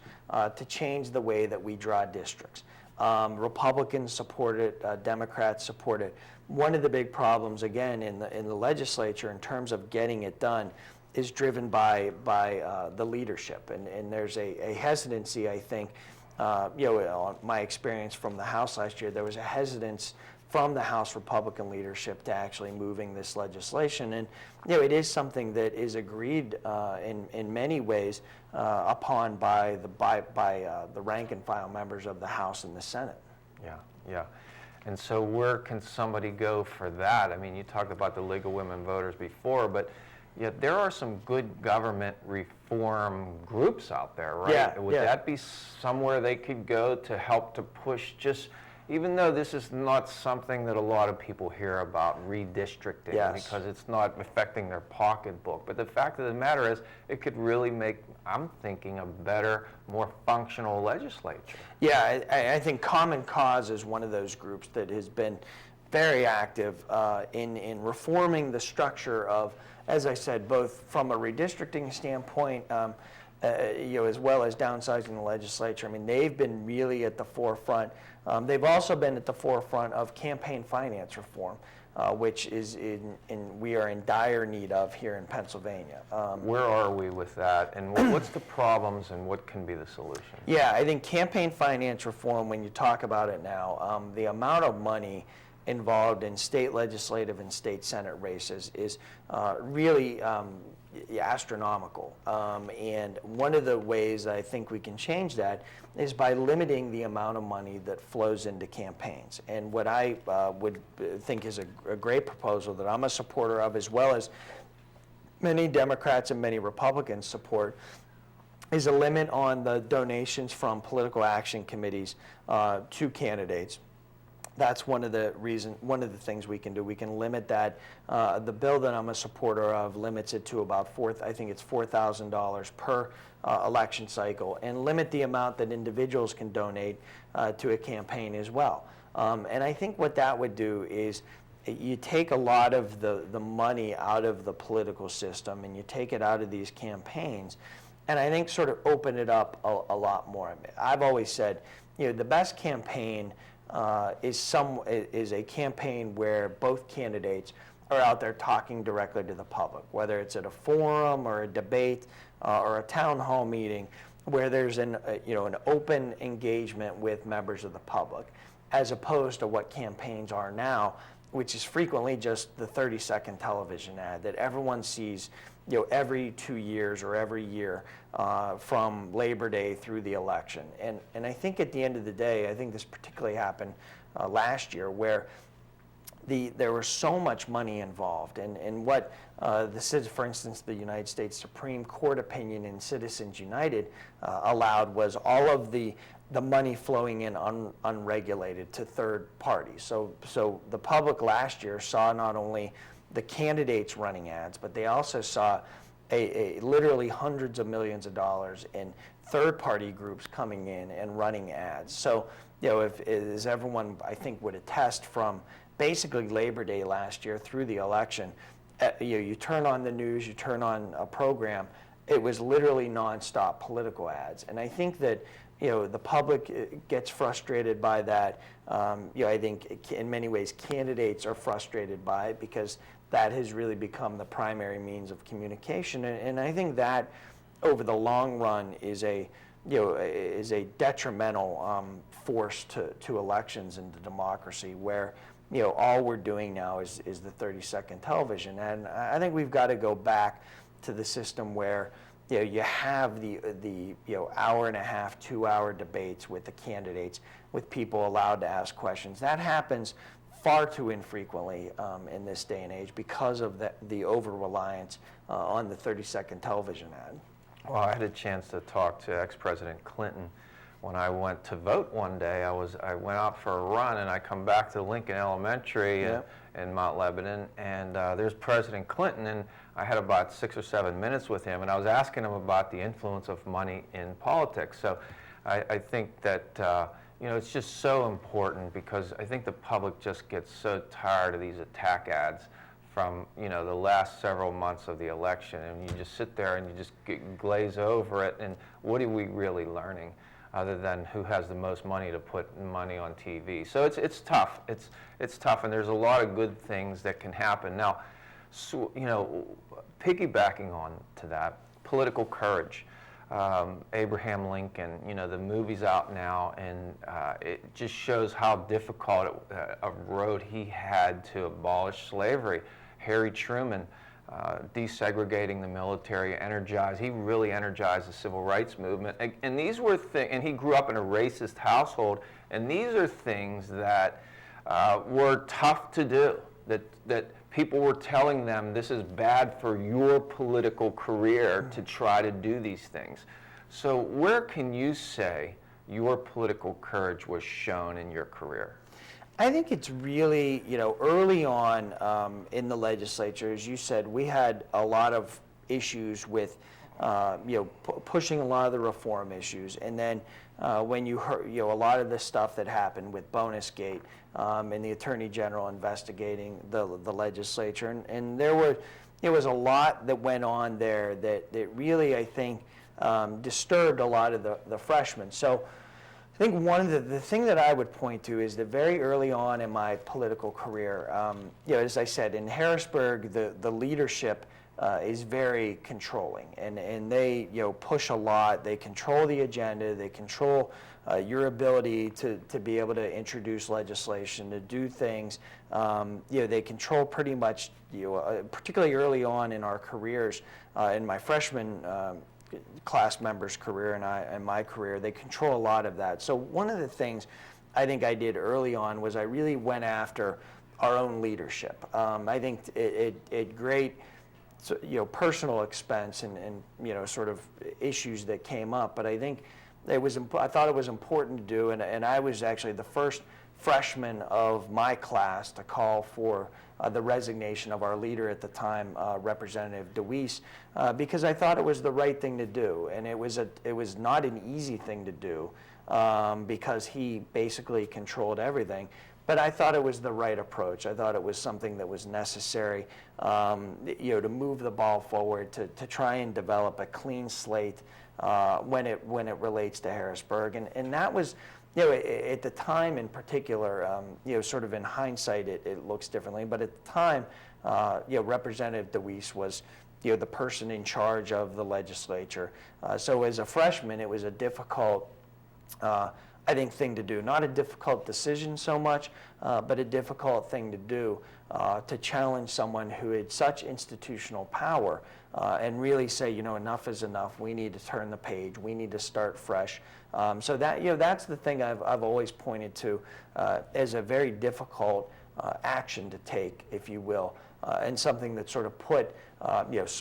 to change the way that we draw districts. Republicans support it, Democrats support it. One of the big problems, again, in the legislature in terms of getting it done is driven by the leadership, and there's a hesitancy, I think. My experience from the House last year, there was a hesitance from the House Republican leadership to actually moving this legislation, and it is something that is agreed in many ways upon by the rank and file members of the House and the Senate. Yeah. And so where can somebody go for that? I mean, you talked about the League of Women Voters before, but yet there are some good government reform groups out there, right? Yeah, Would that be somewhere they could go to help to push, just even though this is not something that a lot of people hear about, redistricting, because it's not affecting their pocketbook, but the fact of the matter is it could really make, I'm thinking, a better, more functional legislature. Yeah, I think Common Cause is one of those groups that has been very active in reforming the structure of, as I said, both from a redistricting standpoint, as well as downsizing the legislature. I mean, they've been really at the forefront. They've also been at the forefront of campaign finance reform, which is we are in dire need of here in Pennsylvania. Where are we with that, and what's the problems, and what can be the solution? Yeah, I think campaign finance reform, when you talk about it now, the amount of money involved in state legislative and state senate races is really astronomical. And one of the ways I think we can change that is by limiting the amount of money that flows into campaigns. And what I would think is a great proposal that I'm a supporter of, as well as many Democrats and many Republicans support, is a limit on the donations from political action committees to candidates. That's one of the things we can do. We can limit that. The bill that I'm a supporter of limits it to about $4,000 per election cycle, and limit the amount that individuals can donate to a campaign as well. And I think what that would do is you take a lot of the money out of the political system and you take it out of these campaigns, and I think sort of open it up a lot more. I've always said, the best campaign is a campaign where both candidates are out there talking directly to the public, whether it's at a forum or a debate or a town hall meeting, where there's an open engagement with members of the public, as opposed to what campaigns are now, which is frequently just the 30-second television ad that everyone sees every 2 years or every year from Labor Day through the election. And I think at the end of the day, I think this particularly happened last year, where there was so much money involved. And what for instance, the United States Supreme Court opinion in Citizens United allowed was all of the money flowing in unregulated to third parties. So the public last year saw not only the candidates running ads, but they also saw literally hundreds of millions of dollars in third-party groups coming in and running ads. So, as everyone I think would attest, from basically Labor Day last year through the election, you turn on the news, you turn on a program, it was literally nonstop political ads. And I think that the public gets frustrated by that. I think in many ways candidates are frustrated by it, because that has really become the primary means of communication. And I think that over the long run is a detrimental force to elections and to democracy, where all we're doing now is the 30-second television. And I think we've got to go back to the system where you have the hour and a half, 2-hour debates with the candidates, with people allowed to ask questions. That happens far too infrequently in this day and age because of the over-reliance on the 30-second television ad. Well, I had a chance to talk to ex-President Clinton when I went to vote one day, I went out for a run, and I come back to Lincoln Elementary in Mount Lebanon, and there's President Clinton, and I had about 6 or 7 minutes with him, and I was asking him about the influence of money in politics. So I think that it's just so important, because I think the public just gets so tired of these attack ads from the last several months of the election, and you just sit there and you just glaze over it, and what are we really learning other than who has the most money to put money on TV? So it's tough. It's tough, and there's a lot of good things that can happen. Now, so, piggybacking on to that, political courage. Abraham Lincoln, the movie's out now, and it just shows how difficult a road he had to abolish slavery. Harry Truman, desegregating the military, he really energized the civil rights movement. And these were and he grew up in a racist household, and these are things that were tough to do, that people were telling them this is bad for your political career to try to do these things. So where can you say your political courage was shown in your career? I think it's really, early on in the legislature, as you said, we had a lot of issues with, pushing a lot of the reform issues. And then when you heard, a lot of the stuff that happened with Bonus Gate and the Attorney General investigating the legislature, and there was a lot that went on there that really, I think, disturbed a lot of the freshmen. So I think one of the thing that I would point to is that very early on in my political career, as I said, in Harrisburg, the leadership is very controlling, and they push a lot. They control the agenda. They control your ability to be able to introduce legislation, to do things. They control pretty much, particularly early on in our careers, in my freshman class member's career and my career, they control a lot of that. So one of the things I think I did early on was I really went after our own leadership. I think it great, personal expense and sort of issues that came up, but I think I thought it was important to do, and I was actually the first freshman of my class to call for the resignation of our leader at the time, Representative DeWeese, because I thought it was the right thing to do, and it was not an easy thing to do because he basically controlled everything. But I thought it was the right approach. I thought it was something that was necessary, to move the ball forward, to try and develop a clean slate when it relates to Harrisburg, and that was. At the time in particular, sort of in hindsight, it looks differently. But at the time, Representative DeWeese was, the person in charge of the legislature. So as a freshman, it was a difficult, I think, thing to do. Not a difficult decision so much, but a difficult thing to do to challenge someone who had such institutional power and really say, enough is enough. We need to turn the page. We need to start fresh. So that that's the thing I've always pointed to as a very difficult action to take, if you will, and something that sort of put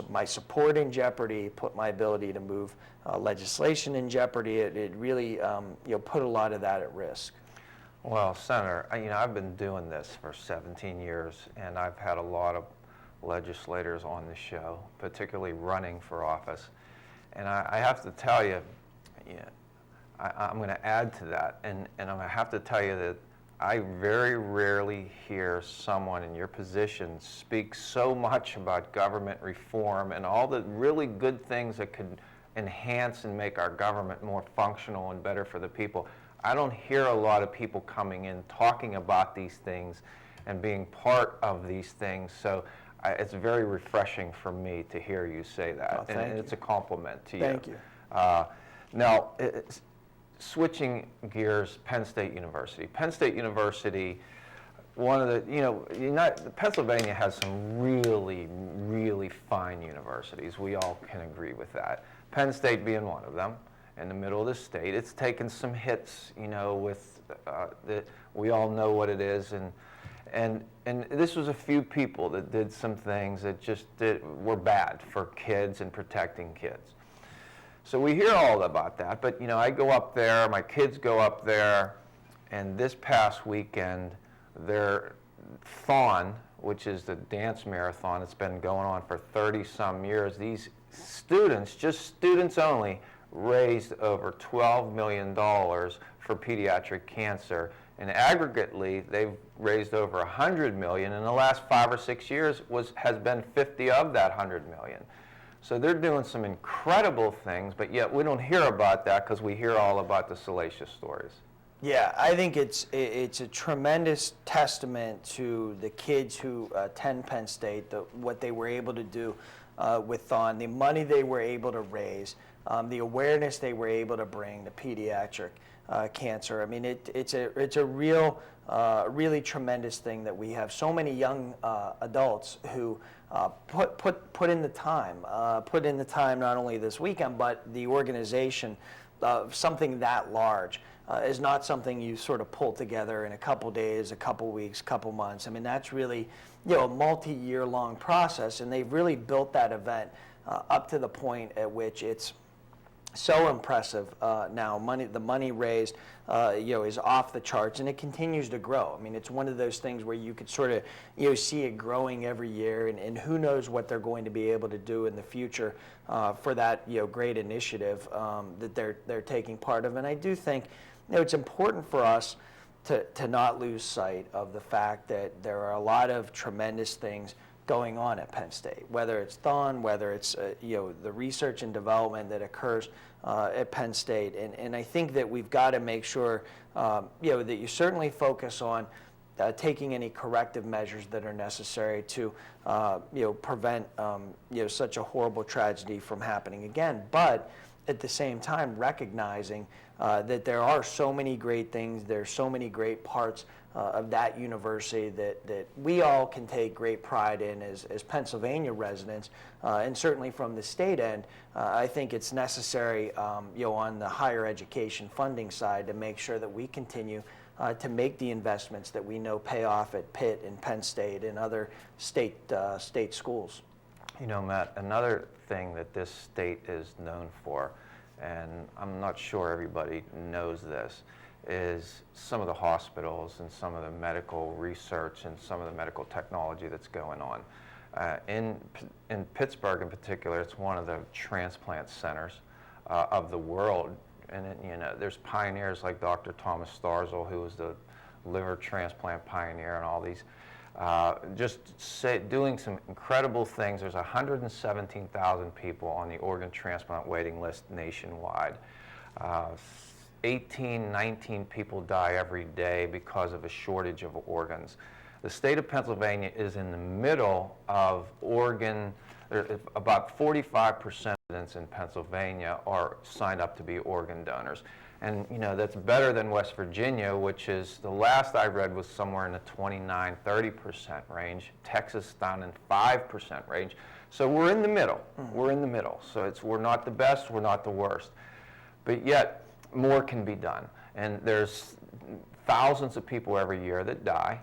my support in jeopardy, put my ability to move legislation in jeopardy. It really put a lot of that at risk. Well, Senator, I've been doing this for 17 years, and I've had a lot of legislators on the show, particularly running for office. And I have to tell you, I'm going to add to that, and I'm going to have to tell you that I very rarely hear someone in your position speak so much about government reform and all the really good things that could enhance and make our government more functional and better for the people. I don't hear a lot of people coming in talking about these things and being part of these things. So it's very refreshing for me to hear you say that. Well, and it's a compliment to you. Thank you. Now, switching gears, Penn State University. Penn State University, one of the, Pennsylvania has some really, really fine universities. We all can agree with that. Penn State being one of them, in the middle of the state. It's taken some hits, with we all know what it is, and this was a few people that did some things that just were bad for kids and protecting kids. So we hear all about that, but I go up there, my kids go up there, and this past weekend, their thon, which is the dance marathon, it's been going on for 30-some years. These students, just students only, raised over $12 million for pediatric cancer. And aggregately, they've raised over $100 million. In the last 5 or 6 years has been 50 of that $100 million. So they're doing some incredible things, but yet we don't hear about that because we hear all about the salacious stories. Yeah, I think it's a tremendous testament to the kids who attend Penn State, what they were able to do with Thon, the money they were able to raise, the awareness they were able to bring to pediatric cancer. I mean, it's a real, really tremendous thing that we have so many young adults who put in the time not only this weekend, but the organization of something that large. Is not something you sort of pull together in a couple days, a couple weeks, couple months. I mean, that's really, a multi-year long process, and they've really built that event up to the point at which it's so impressive now. The money raised, is off the charts, and it continues to grow. I mean, it's one of those things where you could sort of, see it growing every year, and who knows what they're going to be able to do in the future for that, great initiative that they're taking part of. And I do think, it's important for us to not lose sight of the fact that there are a lot of tremendous things going on at Penn State, whether it's Thon, whether it's the research and development that occurs at Penn State, and I think that we've got to make sure that you certainly focus on taking any corrective measures that are necessary to prevent such a horrible tragedy from happening again, but at the same time recognizing that there are so many great things, there's so many great parts of that university that we all can take great pride in as Pennsylvania residents, and certainly from the state end, I think it's necessary, on the higher education funding side to make sure that we continue to make the investments that we know pay off at Pitt and Penn State and other state schools. Matt, another thing that this state is known for, and I'm not sure everybody knows this, is some of the hospitals and some of the medical research and some of the medical technology that's going on. In Pittsburgh in particular, it's one of the transplant centers of the world. And there's pioneers like Dr. Thomas Starzl, who was the liver transplant pioneer, and all these, doing some incredible things. There's 117,000 people on the organ transplant waiting list nationwide. 19 people die every day because of a shortage of organs. The state of Pennsylvania is in the middle of organ. About 45% of residents in Pennsylvania are signed up to be organ donors. And that's better than West Virginia, which is, the last I read was somewhere in the 29-30% range. Texas down in 5% range. So we're in the middle. We're in the middle. So we're not the best, we're not the worst. But yet, more can be done. And there's thousands of people every year that die.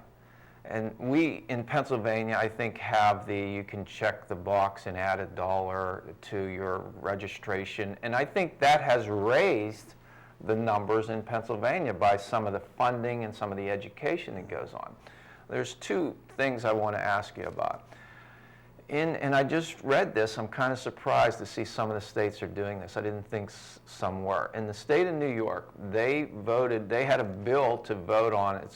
And we in Pennsylvania, I think, have you can check the box and add $1 to your registration. And I think that has raised the numbers in Pennsylvania by some of the funding and some of the education that goes on. There's two things I want to ask you about. And I just read this, I'm kind of surprised to see some of the states are doing this. I didn't think some were. In the state of New York, they had a bill to vote on.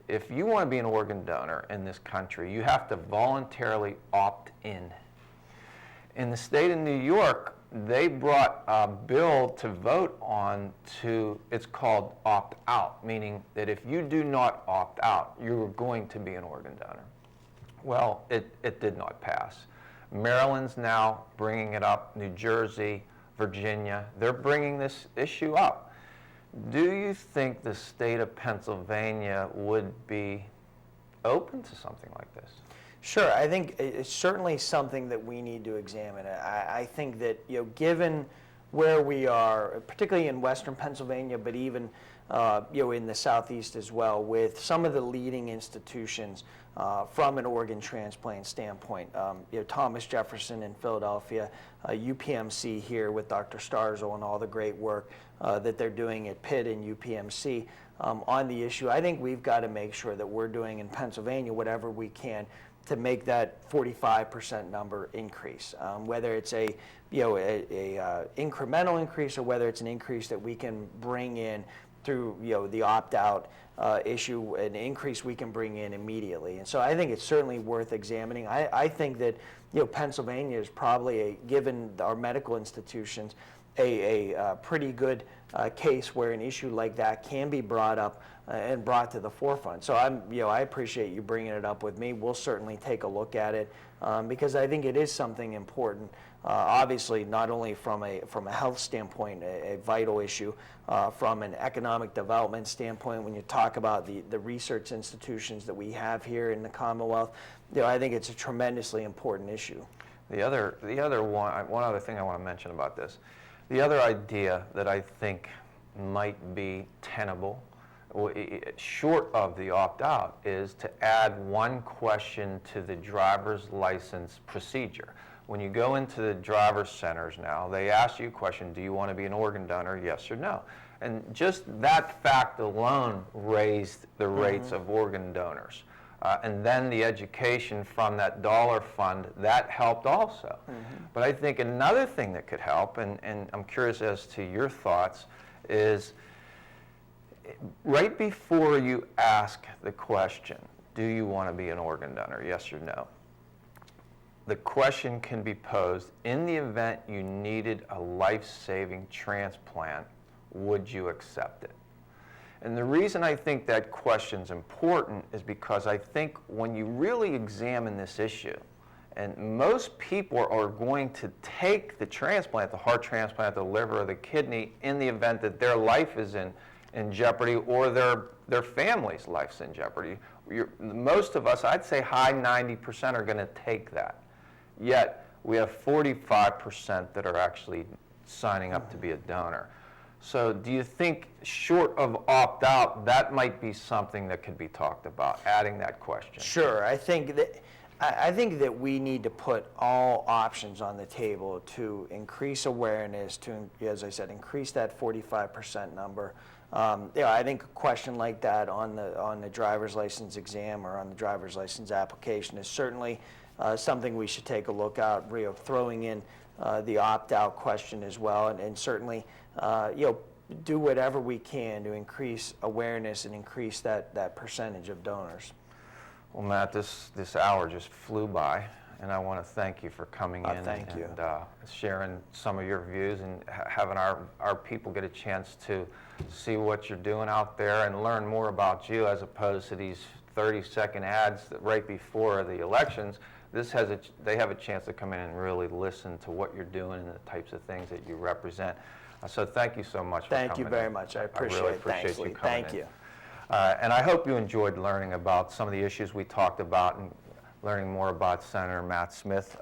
If you want to be an organ donor in this country, you have to voluntarily opt in. In the state of New York, they brought a bill to vote on it's called opt out, meaning that if you do not opt out, you're going to be an organ donor. Well, it did not pass. Maryland's now bringing it up, New Jersey, Virginia, they're bringing this issue up. Do you think the state of Pennsylvania would be open to something like this? Sure, I think it's certainly something that we need to examine. I think that, given where we are, particularly in Western Pennsylvania, but even in the Southeast as well, with some of the leading institutions from an organ transplant standpoint. Thomas Jefferson in Philadelphia, UPMC here with Dr. Starzo and all the great work that they're doing at Pitt and UPMC on the issue. I think we've got to make sure that we're doing in Pennsylvania whatever we can to make that 45% number increase, whether it's a incremental increase or whether it's an increase that we can bring in through the opt-out issue, an increase we can bring in immediately. And so I think it's certainly worth examining. I think that Pennsylvania is probably, given our medical institutions, a pretty good case where an issue like that can be brought up and brought to the forefront. So I appreciate you bringing it up with me. We'll certainly take a look at it because I think it is something important. Obviously, not only from a health standpoint, a vital issue, from an economic development standpoint, when you talk about the research institutions that we have here in the Commonwealth, I think it's a tremendously important issue. The other one other thing I want to mention about this, the other idea that I think might be tenable, short of the opt-out, is to add one question to the driver's license procedure. When you go into the driver's centers now, they ask you a question, do you want to be an organ donor, yes or no? And just that fact alone raised the rates of organ donors. And then the education from that dollar fund, that helped also. But I think another thing that could help, and I'm curious as to your thoughts, is right before you ask the question, do you want to be an organ donor, yes or no? The question can be posed, in the event you needed a life-saving transplant, would you accept it? And the reason I think that question's important is because I think when you really examine this issue, and most people are going to take the transplant, the heart transplant, the liver, or the kidney, in the event that their life is in jeopardy or their family's life's in jeopardy. Most of us, I'd say high 90% are going to take that. Yet we have 45% that are actually signing up to be a donor. So do you think, short of opt-out, that might be something that could be talked about, adding that question? Sure. I think that we need to put all options on the table to increase awareness, to, as I said, increase that 45% number. I think a question like that on the driver's license exam or on the driver's license application is certainly something we should take a look at, throwing in the opt-out question as well, and certainly do whatever we can to increase awareness and increase that percentage of donors. Well, Matt, this hour just flew by, and I want to thank you for coming in and sharing some of your views and having our people get a chance to see what you're doing out there and learn more about you, as opposed to these 30-second ads right before the elections. They have a chance to come in and really listen to what you're doing and the types of things that you represent. So thank you so much for coming in. Thank you very much. I appreciate it. I really appreciate you coming in. Thank you. And I hope you enjoyed learning about some of the issues we talked about and learning more about Senator Matt Smith.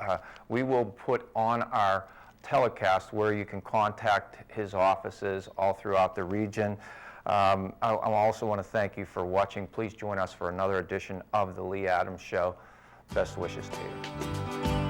We will put on our telecast where you can contact his offices all throughout the region. I also want to thank you for watching. Please join us for another edition of The Lee Adams Show. Best wishes to you.